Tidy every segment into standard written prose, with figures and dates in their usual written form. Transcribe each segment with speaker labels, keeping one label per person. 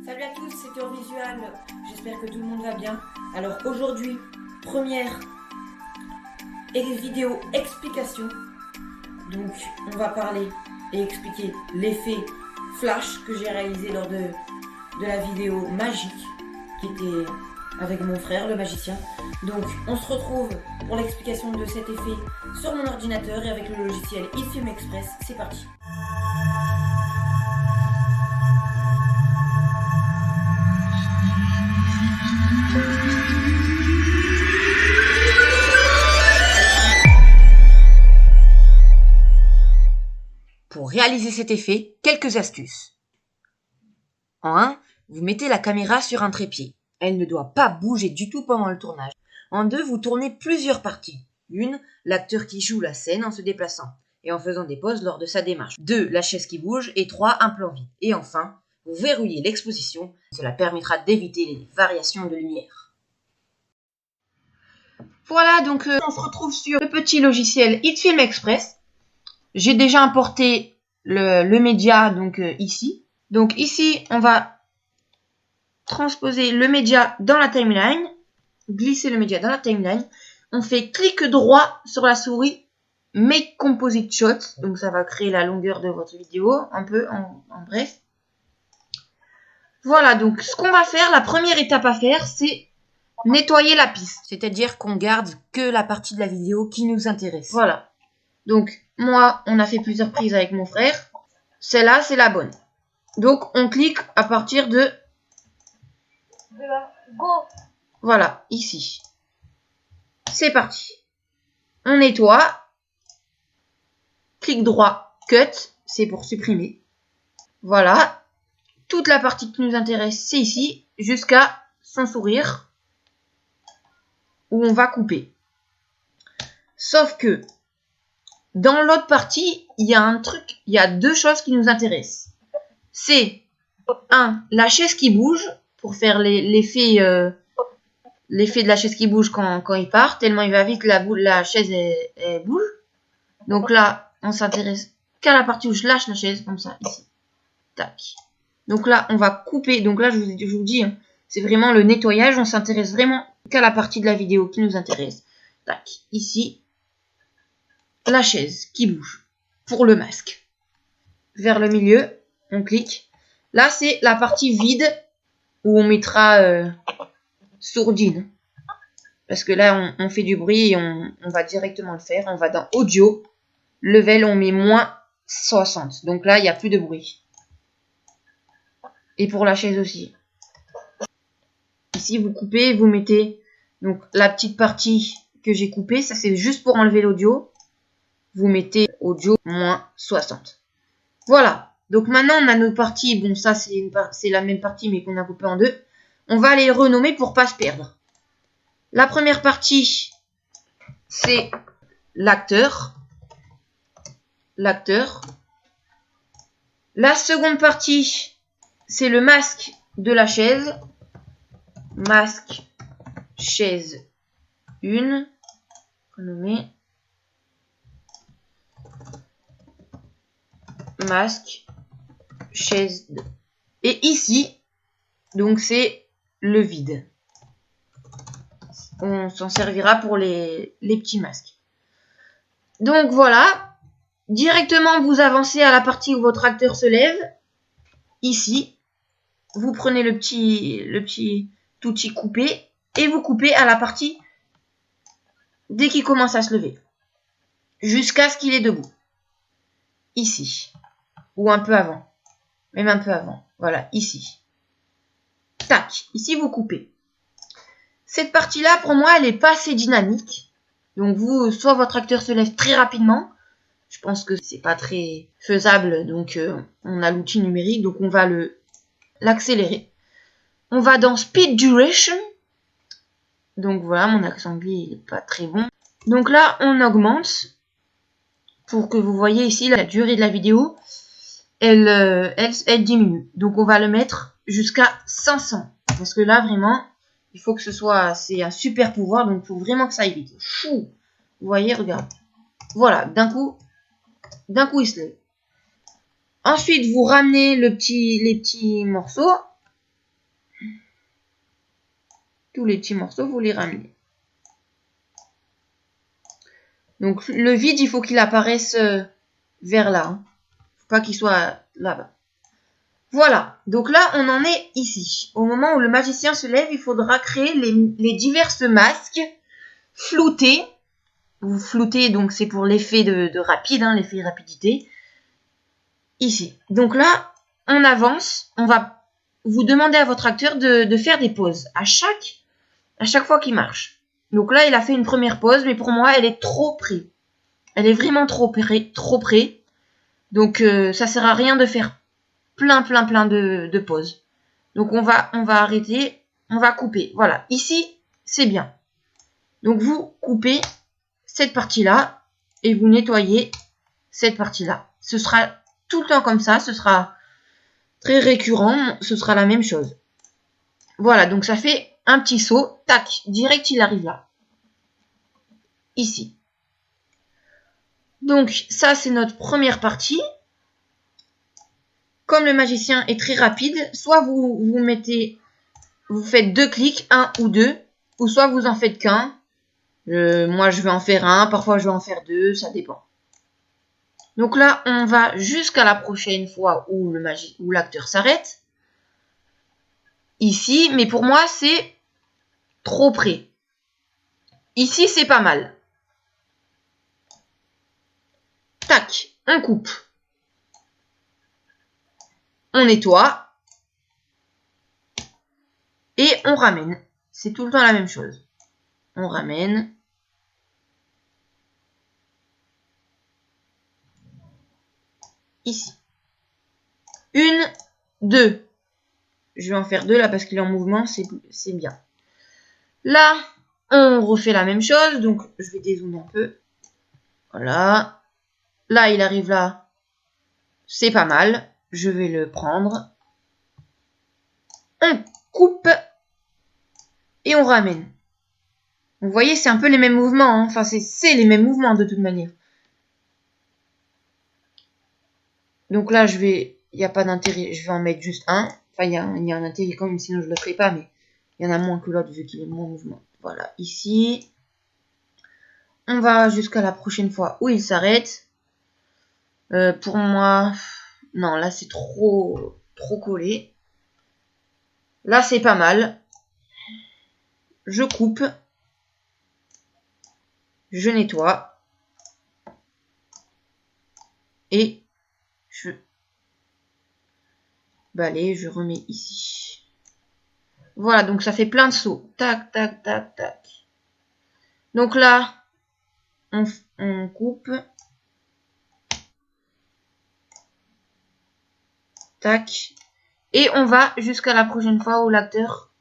Speaker 1: Salut à tous, c'est Visual, j'espère que tout le monde va bien. Alors aujourd'hui, première vidéo explication. Donc on va parler et expliquer l'effet flash que j'ai réalisé lors de la vidéo magique qui était avec mon frère le magicien. Donc on se retrouve pour l'explication de cet effet sur mon ordinateur et avec le logiciel eFilm Express. C'est parti.
Speaker 2: Pour réaliser cet effet, quelques astuces. En 1, vous mettez la caméra sur un trépied. Elle ne doit pas bouger du tout pendant le tournage. En 2, vous tournez plusieurs parties. 1, l'acteur qui joue la scène en se déplaçant et en faisant des pauses lors de sa démarche. 2, la chaise qui bouge et 3, un plan vide. Et enfin, vous verrouillez l'exposition. Cela permettra d'éviter les variations de lumière. Voilà, donc on se retrouve sur le petit logiciel eFilm Express. J'ai déjà importé le média donc ici. Donc ici, on va transposer le média dans la timeline, glisser le média dans la timeline. On fait clic droit sur la souris, Make Composite Shot. Donc ça va créer la longueur de votre vidéo, un peu en bref. Voilà, donc ce qu'on va faire, la première étape à faire, c'est nettoyer la piste. C'est-à-dire qu'on garde que la partie de la vidéo qui nous intéresse. Voilà. Donc, moi, on a fait plusieurs prises avec mon frère. Celle-là, c'est la bonne. Donc, on clique à partir de
Speaker 3: Go.
Speaker 2: Voilà, ici. C'est parti. On nettoie. Clic droit, cut. C'est pour supprimer. Voilà. Toute la partie qui nous intéresse, c'est ici. Jusqu'à son sourire. Où on va couper. Sauf que dans l'autre partie, il y a deux choses qui nous intéressent. C'est 1, la chaise qui bouge, pour faire l'effet de la chaise qui bouge quand il part, tellement il va vite, la chaise elle bouge. Donc là, on s'intéresse qu'à la partie où je lâche la chaise, comme ça, ici. Tac. Donc là, on va couper. Donc là, je vous dis, hein, c'est vraiment le nettoyage. On s'intéresse vraiment qu'à la partie de la vidéo qui nous intéresse. Tac. Ici. La chaise qui bouge pour le masque. Vers le milieu, on clique. Là, c'est la partie vide où on mettra sourdine. Parce que là, on fait du bruit et on va directement le faire. On va dans Audio. Level, on met moins 60. Donc là, il n'y a plus de bruit. Et pour la chaise aussi. Ici, vous coupez, vous mettez donc la petite partie que j'ai coupée. Ça, c'est juste pour enlever l'audio. Vous mettez audio moins 60. Voilà. Donc maintenant, on a nos parties. Bon, ça, c'est la même partie, mais qu'on a coupé en deux. On va les renommer pour pas se perdre. La première partie, c'est l'acteur. L'acteur. La seconde partie, c'est le masque de la chaise. Masque, chaise 1. Renommer. Masque, chaise 2. Et ici, donc c'est le vide. On s'en servira pour les petits masques. Donc voilà, directement vous avancez à la partie où votre acteur se lève. Ici, vous prenez le petit outil coupé et vous coupez à la partie dès qu'il commence à se lever. Jusqu'à ce qu'il est debout. Ici. Ou un peu avant. Même un peu avant. Voilà, ici. Tac. Ici, vous coupez. Cette partie-là, pour moi, elle n'est pas assez dynamique. Donc, soit votre acteur se lève très rapidement. Je pense que c'est pas très faisable. Donc, on a l'outil numérique. Donc, on va l'accélérer. On va dans Speed Duration. Donc, voilà, mon accent anglais, il n'est pas très bon. Donc là, on augmente. Pour que vous voyez ici, la durée de la vidéo. Elle diminue. Donc, on va le mettre jusqu'à 500. Parce que là, vraiment, il faut que c'est un super pouvoir. Donc, il faut vraiment que ça aille vite. Chou. Vous voyez, regarde. Voilà, d'un coup, il se lève. Ensuite, vous ramenez les petits morceaux. Tous les petits morceaux, vous les ramenez. Donc le vide, il faut qu'il apparaisse vers là. Hein. Faut pas qu'il soit là-bas. Voilà, donc là, on en est ici. Au moment où le magicien se lève, il faudra créer les diverses masques floutés. Vous floutez, donc c'est pour l'effet de rapide, hein, l'effet rapidité. Ici. Donc là, on avance. On va vous demander à votre acteur de faire des pauses à chaque fois qu'il marche. Donc là, il a fait une première pause, mais pour moi, elle est trop près. Elle est vraiment trop près. Donc ça sert à rien de faire plein de pauses. Donc on va arrêter, on va couper. Voilà, ici, c'est bien. Donc vous coupez cette partie-là et vous nettoyez cette partie-là. Ce sera tout le temps comme ça, ce sera très récurrent, ce sera la même chose. Voilà, donc ça fait un petit saut, tac, direct il arrive là. Ici. Donc ça c'est notre première partie. Comme le magicien est très rapide, soit vous faites 2 clics, 1 ou 2, ou soit vous en faites qu'un. Moi je vais en faire un, parfois je vais en faire 2, ça dépend. Donc là, on va jusqu'à la prochaine fois où l'acteur s'arrête. Ici, mais pour moi, c'est trop près. Ici, c'est pas mal. Tac, on coupe. On nettoie. Et on ramène. C'est tout le temps la même chose. On ramène. Ici. 1, 2. Je vais en faire 2 là parce qu'il est en mouvement, c'est bien. Là, on refait la même chose. Donc, je vais dézoomer un peu. Voilà. Là, il arrive là. C'est pas mal. Je vais le prendre. On coupe. Et on ramène. Vous voyez, c'est un peu les mêmes mouvements. Hein. Enfin, c'est les mêmes mouvements de toute manière. Donc là, il n'y a pas d'intérêt. Je vais en mettre juste un. Enfin, il y a un intérêt quand même, sinon je ne le ferai pas. Mais il y en a moins que l'autre vu qu'il est moins mouvement. Voilà, ici. On va jusqu'à la prochaine fois où il s'arrête. Pour moi, non, là c'est trop collé. Là, c'est pas mal. Je coupe. Je nettoie. Et je balaye, je remets ici. Voilà, donc ça fait plein de sauts. Tac, tac, tac, tac. Donc là, on coupe. Tac. Et on va jusqu'à la prochaine fois où l'acteur...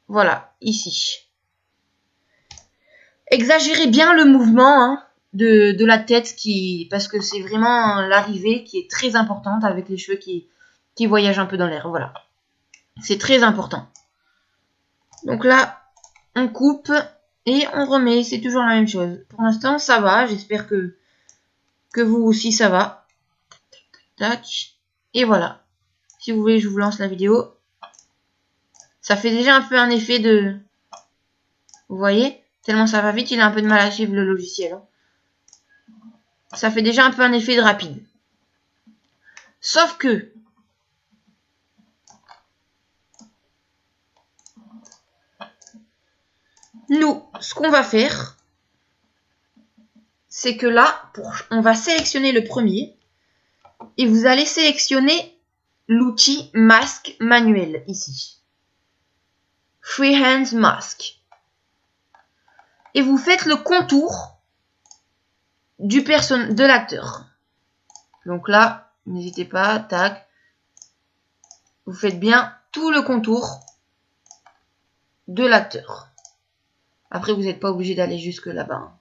Speaker 2: Voilà, ici. Exagérez bien le mouvement hein, de la tête parce que c'est vraiment l'arrivée qui est très importante avec les cheveux qui voyagent un peu dans l'air. Voilà. C'est très important. Donc là, on coupe et on remet. C'est toujours la même chose. Pour l'instant, ça va. J'espère que vous aussi, ça va. Tac. Et voilà. Si vous voulez, je vous lance la vidéo. Ça fait déjà un peu un effet de... Vous voyez? Tellement ça va vite, il a un peu de mal à suivre le logiciel. Hein. Ça fait déjà un peu un effet de rapide. Sauf que... Nous, ce qu'on va faire, c'est que là, on va sélectionner le premier. Et vous allez sélectionner l'outil masque manuel ici. Freehand Mask. Et vous faites le contour de l'acteur. Donc là, n'hésitez pas, tac. Vous faites bien tout le contour de l'acteur. Après, vous n'êtes pas obligé d'aller jusque là-bas.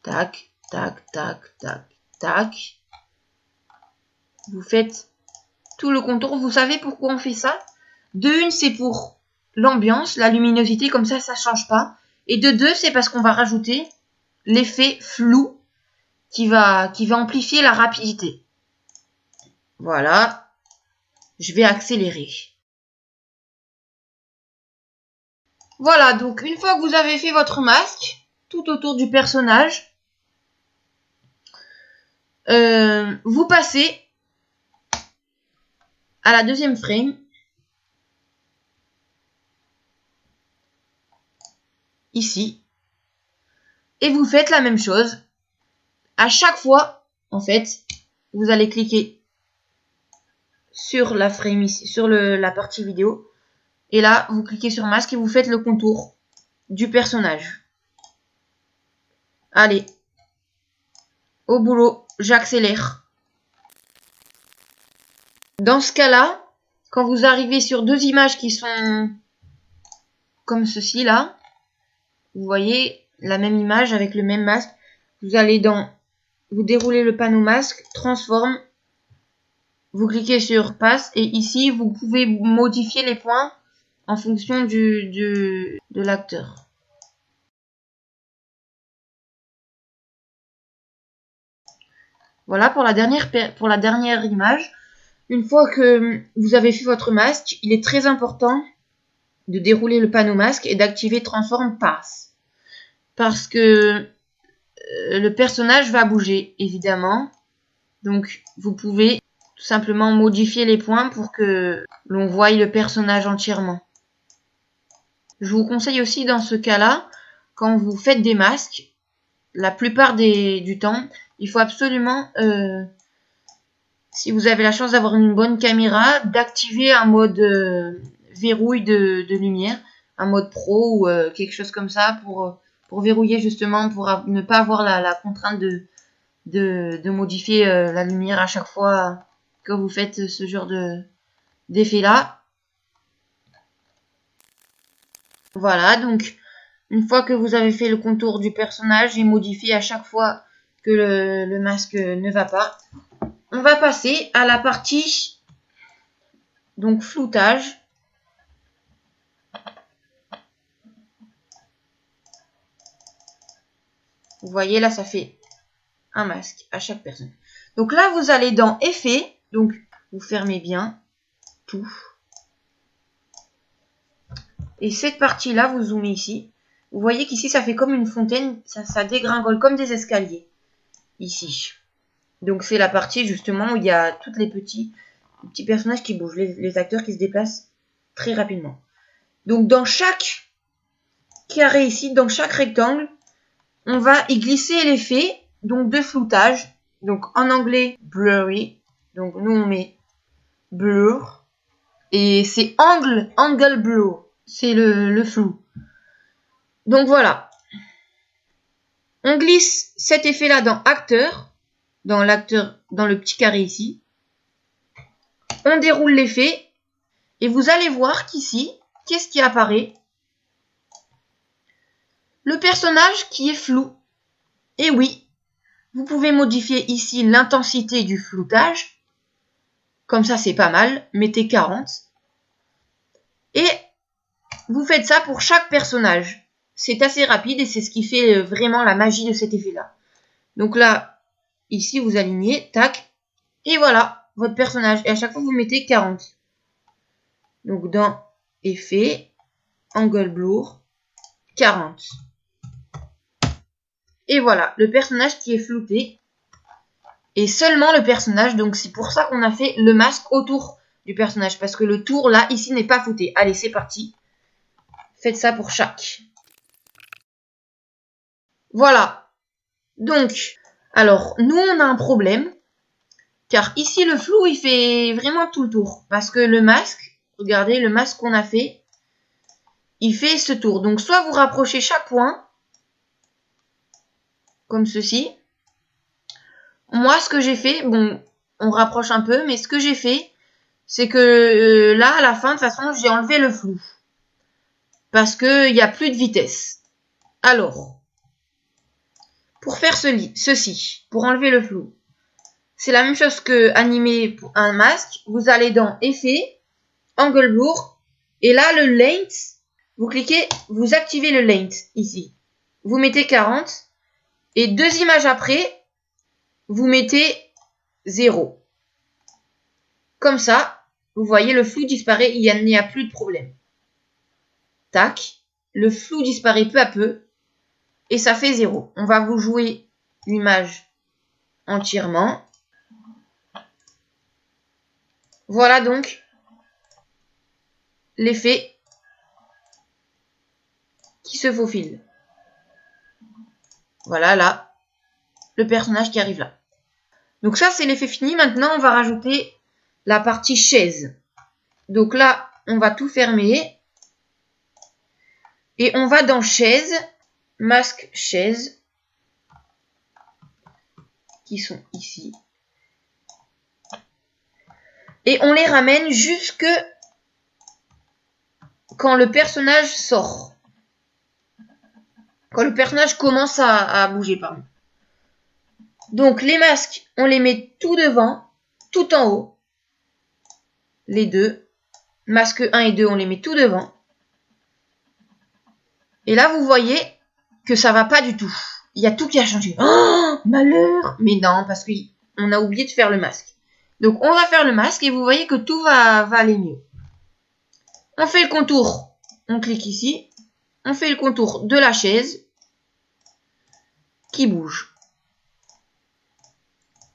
Speaker 2: Tac, tac, tac, tac, tac. Vous faites tout le contour. Vous savez pourquoi on fait ça? De une, c'est pour l'ambiance, la luminosité, comme ça change pas. Et de deux, c'est parce qu'on va rajouter l'effet flou qui va amplifier la rapidité. Voilà. Je vais accélérer. Voilà, donc une fois que vous avez fait votre masque, tout autour du personnage, vous passez à la deuxième frame. Ici. Et vous faites la même chose. À chaque fois, en fait, vous allez cliquer sur la frame ici, sur la partie vidéo. Et là, vous cliquez sur masque et vous faites le contour du personnage. Allez. Au boulot, j'accélère. Dans ce cas-là, quand vous arrivez sur deux images qui sont comme ceci là, vous voyez la même image avec le même masque, vous allez vous déroulez le panneau masque, transforme, vous cliquez sur passe et ici vous pouvez modifier les points en fonction de l'acteur. Voilà pour la dernière image. Une fois que vous avez fait votre masque, il est très important de dérouler le panneau masque et d'activer Transform Pass. Parce que le personnage va bouger, évidemment. Donc, vous pouvez tout simplement modifier les points pour que l'on voie le personnage entièrement. Je vous conseille aussi dans ce cas-là, quand vous faites des masques, la plupart du temps, il faut absolument, si vous avez la chance d'avoir une bonne caméra, d'activer un mode verrouille de lumière, un mode pro ou quelque chose comme ça pour verrouiller justement, pour ne pas avoir la contrainte de modifier la lumière à chaque fois que vous faites ce genre d'effet là. Voilà, donc une fois que vous avez fait le contour du personnage et modifié à chaque fois que le masque ne va pas, on va passer à la partie donc floutage. Vous voyez là, ça fait un masque à chaque personne. Donc là, vous allez dans Effets, donc vous fermez bien tout. Et cette partie-là, vous zoomez ici. Vous voyez qu'ici, ça fait comme une fontaine, ça dégringole comme des escaliers. Ici. Donc c'est la partie justement où il y a tous les petits personnages qui bougent, les acteurs qui se déplacent très rapidement. Donc dans chaque carré ici, dans chaque rectangle, on va y glisser l'effet donc de floutage. Donc en anglais, blurry. Donc nous on met blur. Et c'est angle blur. C'est le flou. Donc voilà. On glisse cet effet-là dans acteur. Dans le petit carré ici. On déroule l'effet. Et vous allez voir qu'ici, qu'est-ce qui apparaît? Le personnage qui est flou. Et oui, vous pouvez modifier ici l'intensité du floutage. Comme ça, c'est pas mal. Mettez 40. Et vous faites ça pour chaque personnage. C'est assez rapide et c'est ce qui fait vraiment la magie de cet effet-là. Donc là, ici, vous alignez, tac, et voilà, votre personnage. Et à chaque fois, vous mettez 40. Donc dans Effet, Angle Blur, 40. Et voilà, le personnage qui est flouté. Et seulement le personnage, donc c'est pour ça qu'on a fait le masque autour du personnage. Parce que le tour, là, ici, n'est pas flouté. Allez, c'est parti. Faites ça pour chaque. Voilà. Donc, alors, nous, on a un problème. Car ici, le flou, il fait vraiment tout le tour. Parce que le masque, regardez, le masque qu'on a fait, il fait ce tour. Donc, soit vous rapprochez chaque point, comme ceci. Moi, ce que j'ai fait, bon, on rapproche un peu, mais ce que j'ai fait, c'est que là, à la fin, de toute façon, j'ai enlevé le flou. Parce qu'il n'y a plus de vitesse. Alors, pour faire ceci, pour enlever le flou, c'est la même chose que animer un masque. Vous allez dans Effet, Angle Blur, et là, le Length, vous cliquez, vous activez le Length, ici. Vous mettez 40, et 2 images après, vous mettez 0. Comme ça, vous voyez, le flou disparaît, il n'y a plus de problème. Tac. le flou disparaît peu à peu et ça fait 0. On va vous jouer l'image entièrement. Voilà donc l'effet qui se faufile. Voilà là, le personnage qui arrive là. Donc ça c'est l'effet fini. Maintenant on va rajouter la partie chaise. Donc là on va tout fermer. Et on va dans chaise, masque chaise, qui sont ici. Et on les ramène jusque quand le personnage sort. Quand le personnage commence à bouger, pardon. Donc les masques, on les met tout devant, tout en haut. Les deux. Masque 1 et 2, on les met tout devant. Et là, vous voyez que ça va pas du tout. Il y a tout qui a changé. Oh, malheur! Mais non, parce qu'on a oublié de faire le masque. Donc, on va faire le masque et vous voyez que tout va aller mieux. On fait le contour. On clique ici. On fait le contour de la chaise qui bouge.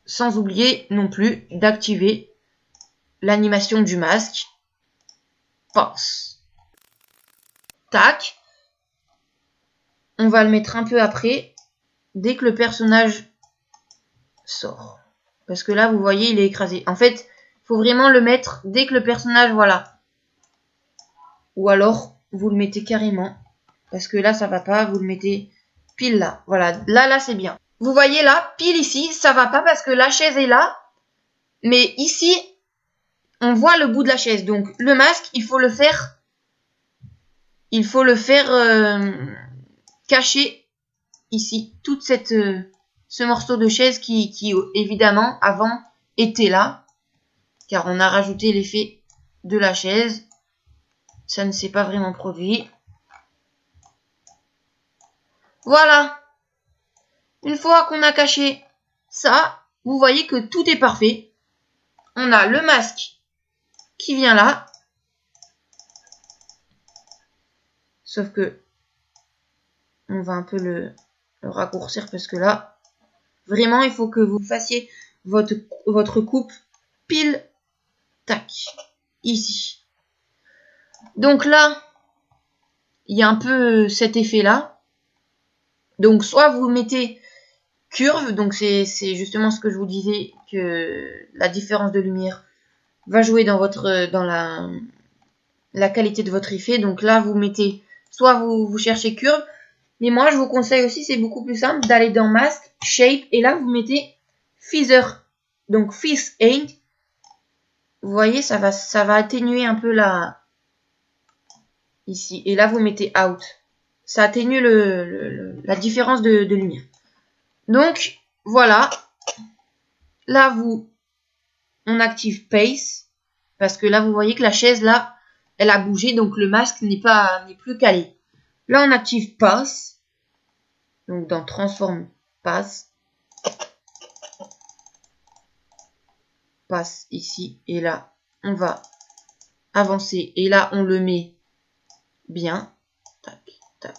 Speaker 2: Sans oublier non plus d'activer l'animation du masque. Passe. Tac. On va le mettre un peu après, dès que le personnage sort. Parce que là, vous voyez, il est écrasé. En fait, il faut vraiment le mettre dès que le personnage, voilà. Ou alors, vous le mettez carrément. Parce que là, ça va pas, vous le mettez pile là. Voilà, là, c'est bien. Vous voyez là, pile ici, ça va pas parce que la chaise est là. Mais ici, on voit le bout de la chaise. Donc, le masque, il faut le faire... cacher ici toute ce morceau de chaise qui évidemment avant était là car on a rajouté l'effet de la chaise. Ça ne s'est pas vraiment produit. Voilà. Une fois qu'on a caché ça, vous voyez que tout est parfait. On a le masque qui vient là. Sauf que on va un peu le raccourcir parce que là, vraiment, il faut que vous fassiez votre coupe pile, tac, ici. Donc là, il y a un peu cet effet-là. Donc soit vous mettez curve, donc c'est justement ce que je vous disais, que la différence de lumière va jouer dans la qualité de votre effet. Donc là, vous mettez, soit vous cherchez curve, mais moi, je vous conseille aussi, c'est beaucoup plus simple, d'aller dans Mask, Shape, et là, vous mettez Feather. Donc, Face Ink. Vous voyez, ça va atténuer un peu ici. Et là, vous mettez Out. Ça atténue la différence de lumière. Donc, voilà. Là, on active Pace. Parce que là, vous voyez que la chaise, là, elle a bougé. Donc, le masque n'est plus calé. Là, on active Pass. Donc, dans Transform Pass. Passe ici. Et là, on va avancer. Et là, on le met bien. Tac, tac,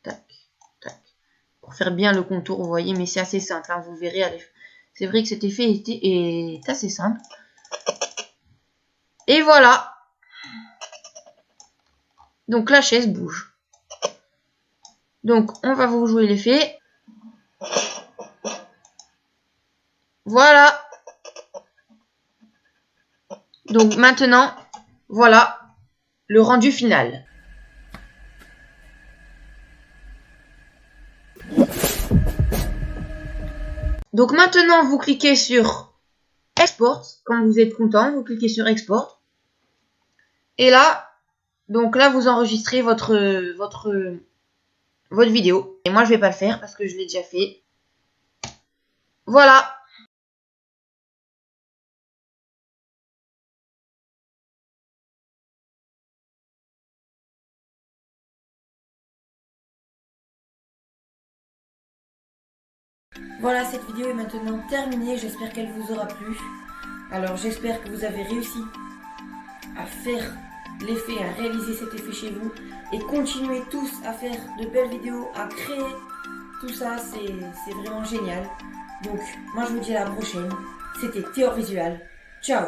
Speaker 2: tac, tac. Pour faire bien le contour, vous voyez. Mais c'est assez simple. Hein, vous verrez. C'est vrai que cet effet est assez simple. Et voilà. Donc, la chaise bouge. Donc, on va vous jouer l'effet. Voilà. Donc, maintenant, voilà le rendu final. Donc, maintenant, vous cliquez sur Export. Quand vous êtes content, vous cliquez sur Export. Et là, donc là, vous enregistrez votre vidéo. Et moi, je vais pas le faire parce que je l'ai déjà fait. Voilà.
Speaker 1: Voilà, cette vidéo est maintenant terminée. J'espère qu'elle vous aura plu. Alors, j'espère que vous avez réussi à faire l'effet, à réaliser cet effet chez vous. Et continuez tous à faire de belles vidéos, à créer. Tout ça, c'est vraiment génial. Donc, moi je vous dis à la prochaine. C'était Théor Visual. Ciao!